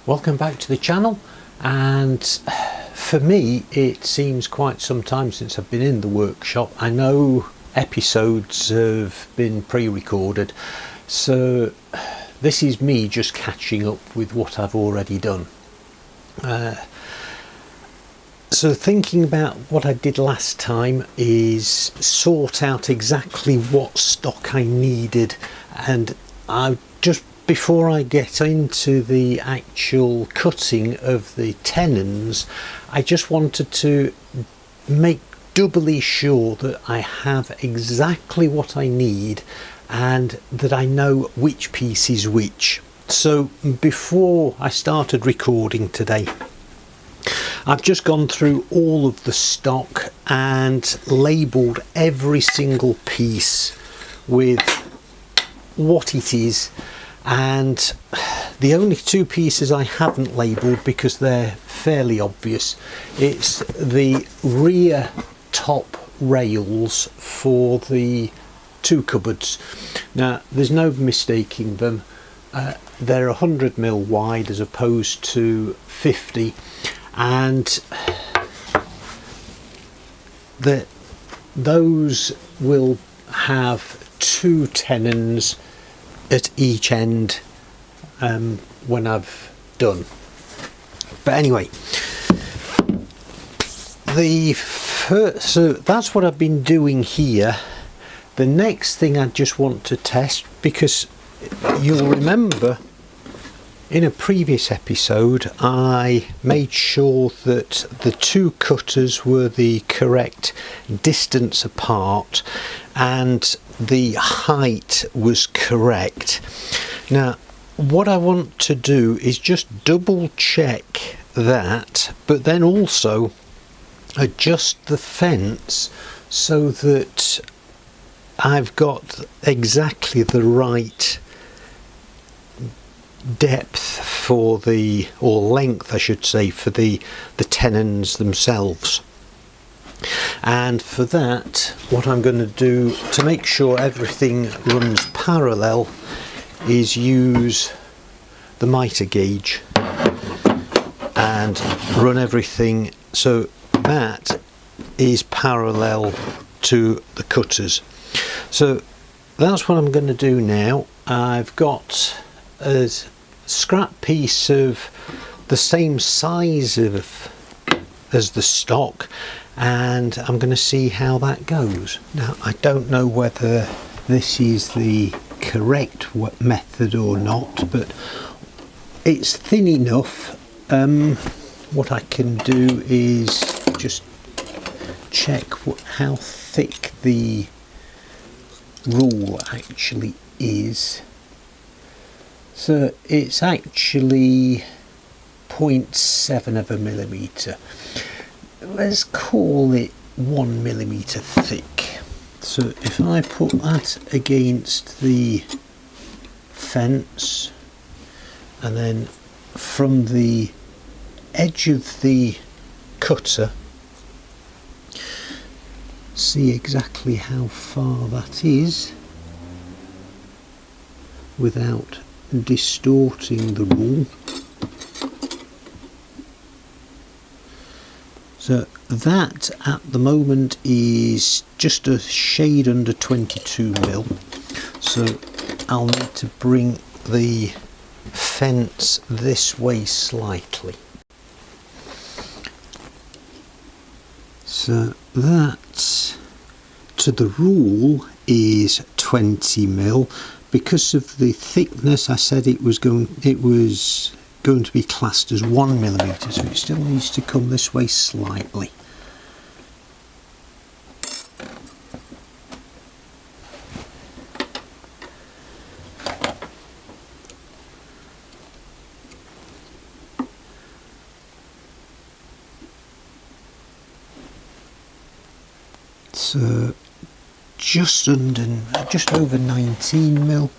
Welcome back to the channel, and for me it seems quite some time since I've been in the workshop. I know episodes have been pre-recorded, so this is me just catching up with what I've already done. So thinking about what I did last time is sort out exactly what stock I needed, and before I get into the actual cutting of the tenons, I just wanted to make doubly sure that I have exactly what I need and that I know which piece is which. So before I started recording today, I've just gone through all of the stock and labelled every single piece with what it is. And the only two pieces I haven't labelled, because they're fairly obvious, it's the rear top rails for the two cupboards. Now there's no mistaking them, they're 100mm wide as opposed to 50, and those will have two tenons at each end when I've done. But anyway, so that's what I've been doing here. The next thing I just want to test, because you'll remember in a previous episode I made sure that the two cutters were the correct distance apart and the height was correct. Now what I want to do is just double check that, but then also adjust the fence so that I've got exactly the right depth for or length I should say, for the tenons themselves. And for that, what I'm going to do to make sure everything runs parallel is use the mitre gauge and run everything so that is parallel to the cutters. So that's what I'm going to do now. I've got a scrap piece of the same size as the stock, and I'm going to see how that goes. Now I don't know whether this is the correct method or not, but it's thin enough. What I can do is just check how thick the rule actually is. So it's actually 0.7 of a millimetre. Let's call it 1mm thick. So if I put that against the fence, and then from the edge of the cutter, see exactly how far that is without distorting the rule. So that at the moment is just a shade under 22mm, so I'll need to bring the fence this way slightly. So that to the rule is 20mm. Because of the thickness, I said it was going to be classed as 1mm, so it still needs to come this way slightly. So just over 19mm.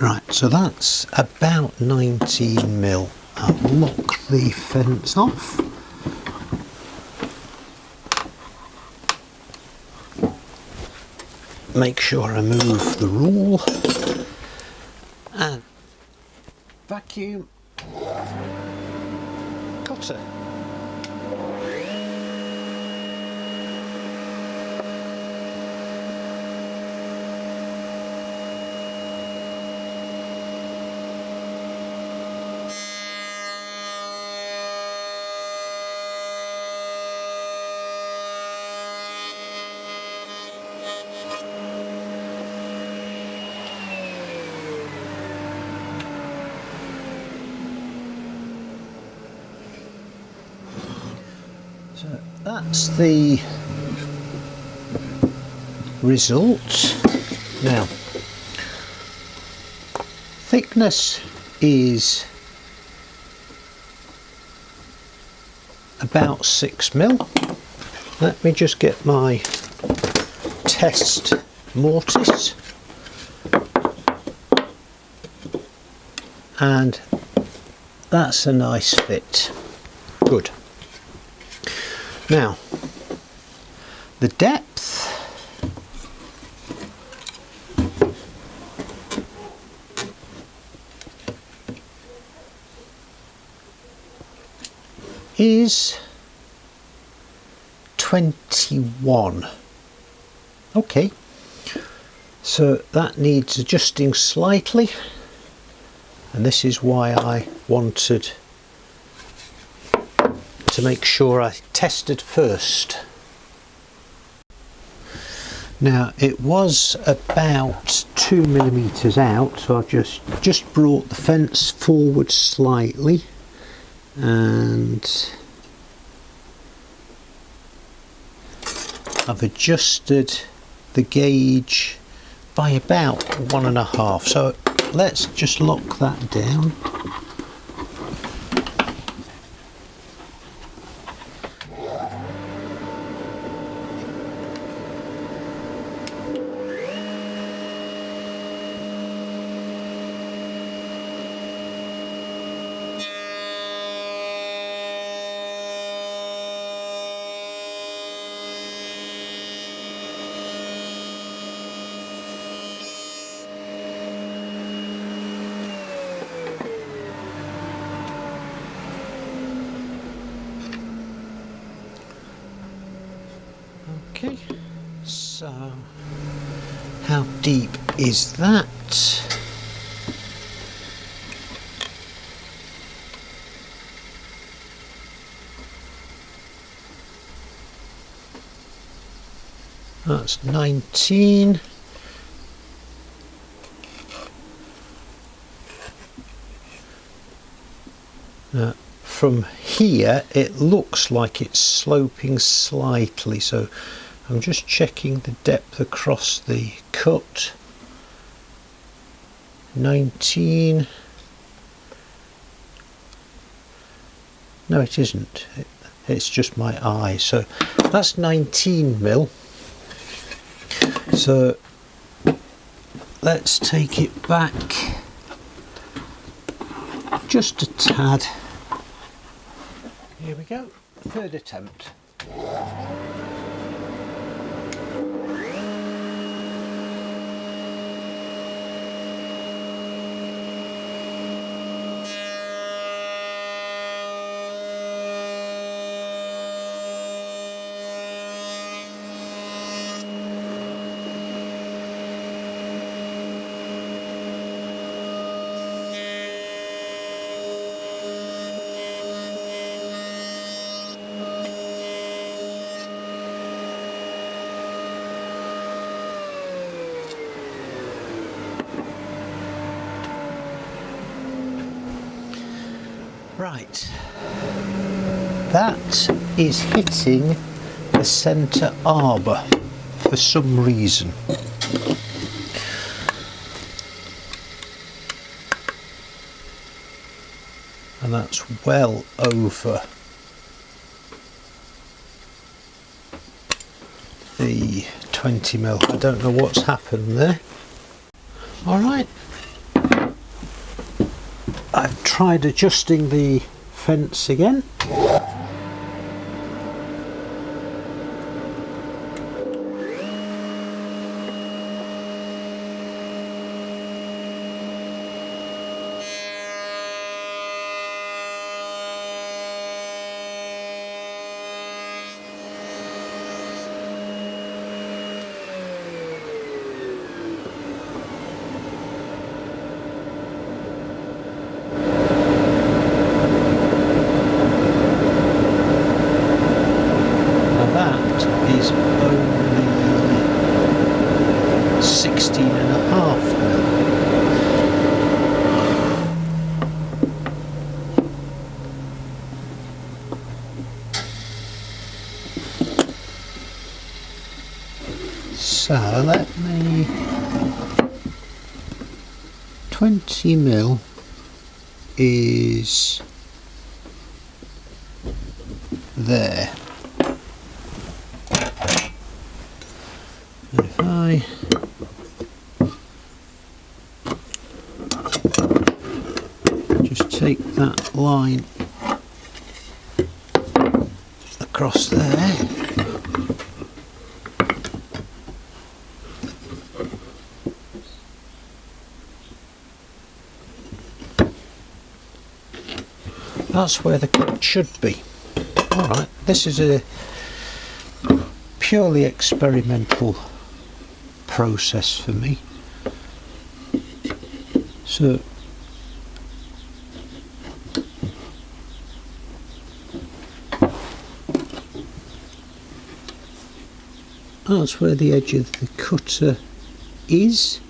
Right, so that's about 19 mil. I'll lock the fence off. Make sure I move the rule and vacuum cutter. So that's the result. Now, thickness is about 6 mil. Let me just get my test mortise, and that's a nice fit. Good. Now, the depth is 21. Okay, so that needs adjusting slightly, and this is why I wanted to make sure I tested first. Now it was about 2 millimeters out, so I've just brought the fence forward slightly, and I've adjusted the gauge by about 1.5. So let's just lock that down. Okay, so how deep is that? That's 19. From here it looks like it's sloping slightly, so I'm just checking the depth across the cut. 19. No, it isn't. It's just my eye. So that's 19 mil. So let's take it back just a tad. Here we go, third attempt. Right, that is hitting the centre arbor for some reason. And that's well over the 20 mil. I don't know what's happened there. All right, I've tried adjusting the fence again. Is only 16.5 mil. So let me 20 mil is there. If I just take that line across there, that's where the cut should be. Alright, this is a purely experimental process for me. So that's where the edge of the cutter is.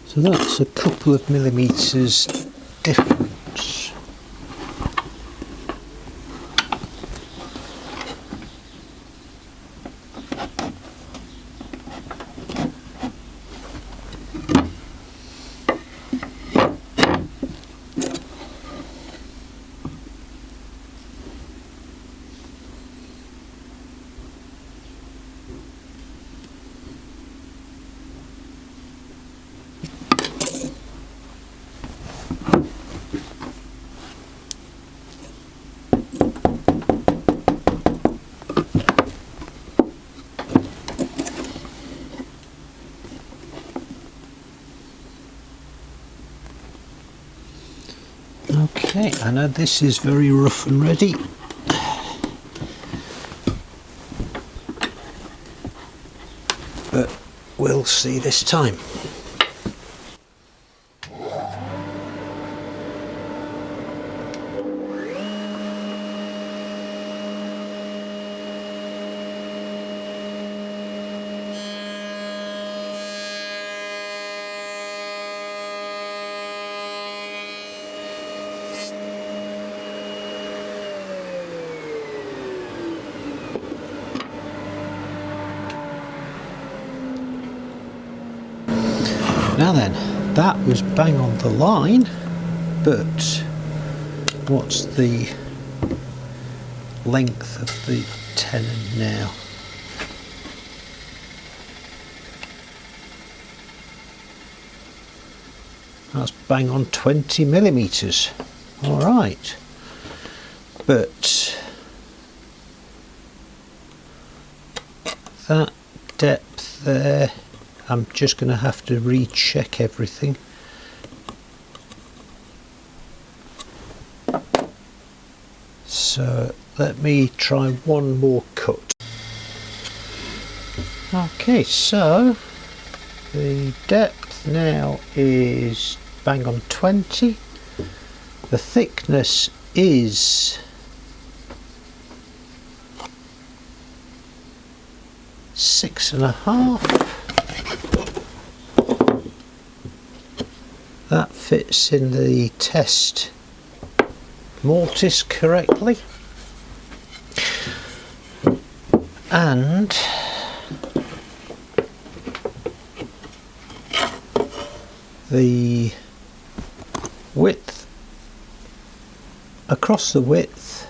So that's a couple of millimetres difference. Okay, I know this is very rough and ready. But we'll see this time. Now then, that was bang on the line, but what's the length of the tenon now? That's bang on 20 millimetres. Alright, but that depth there, I'm just going to have to recheck everything. So let me try one more cut. Okay, so the depth now is bang on 20. The thickness is 6.5. That fits in the test mortise correctly, and the width, across the width,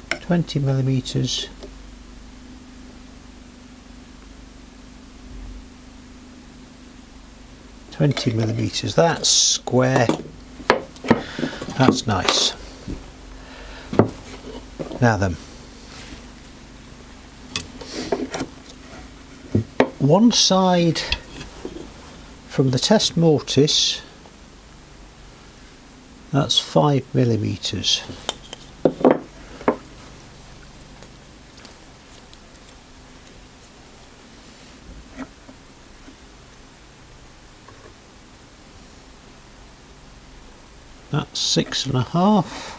$20mm, $20mm. That's square. That's nice. Now then, one side from the test mortise, that's 5mm. That's 6.5.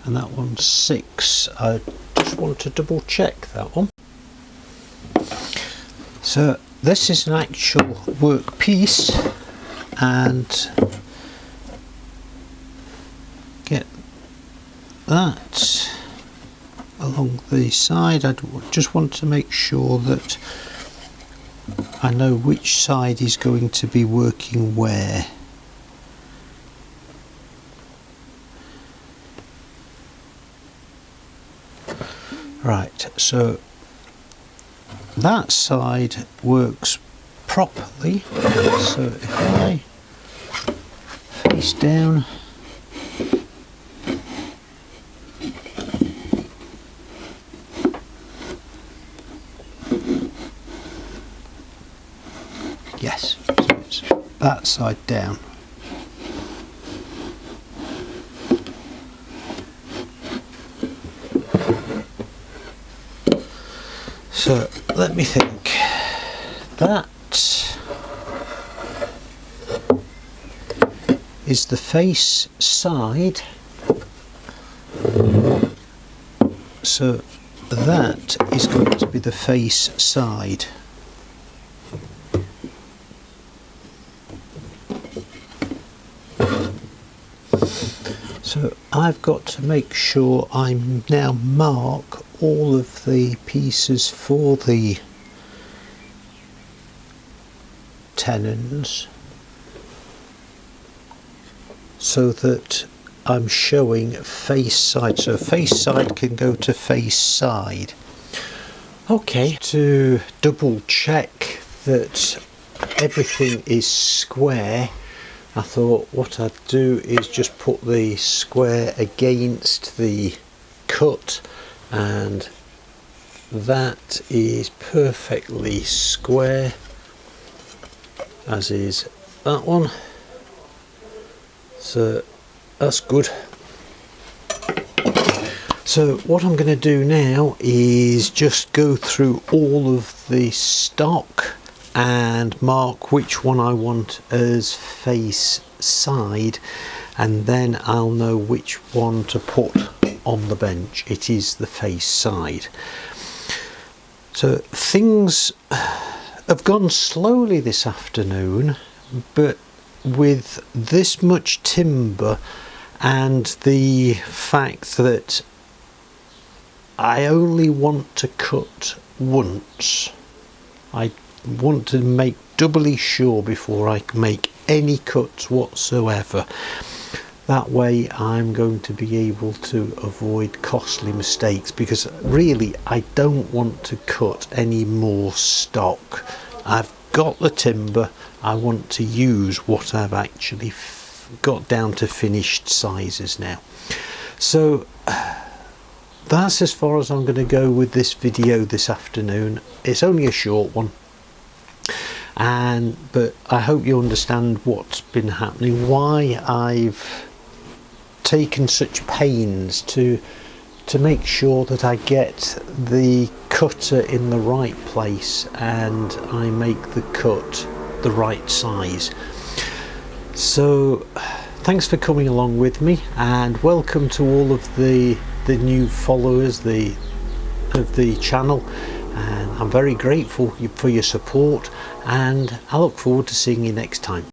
And that one's 6. I just want to double check that one. So this is an actual work piece, and get that along the side. I just want to make sure that I know which side is going to be working where. Right, so that side works properly. So if I face down, yes, so it's that side down. So let me think. That is the face side. So that is going to be the face side. So I've got to make sure I now mark all of the pieces for the tenons so that I'm showing face side. So face side can go to face side. Okay, to double check that everything is square, I thought what I'd do is just put the square against the cut, and that is perfectly square, as is that one. So that's good. So what I'm going to do now is just go through all of the stock and mark which one I want as face side, and then I'll know which one to put on the bench. It is the face side. So things have gone slowly this afternoon, but with this much timber and the fact that I only want to cut once, I want to make doubly sure before I make any cuts whatsoever. That way I'm going to be able to avoid costly mistakes, because really I don't want to cut any more stock. I've got the timber, I want to use what I've actually got down to finished sizes now. So that's as far as I'm going to go with this video this afternoon. It's only a short one, but I hope you understand what's been happening, why I've taken such pains to make sure that I get the cutter in the right place and I make the cut the right size. So thanks for coming along with me, and welcome to all of the new followers of the channel, and I'm very grateful for your support, and I look forward to seeing you next time.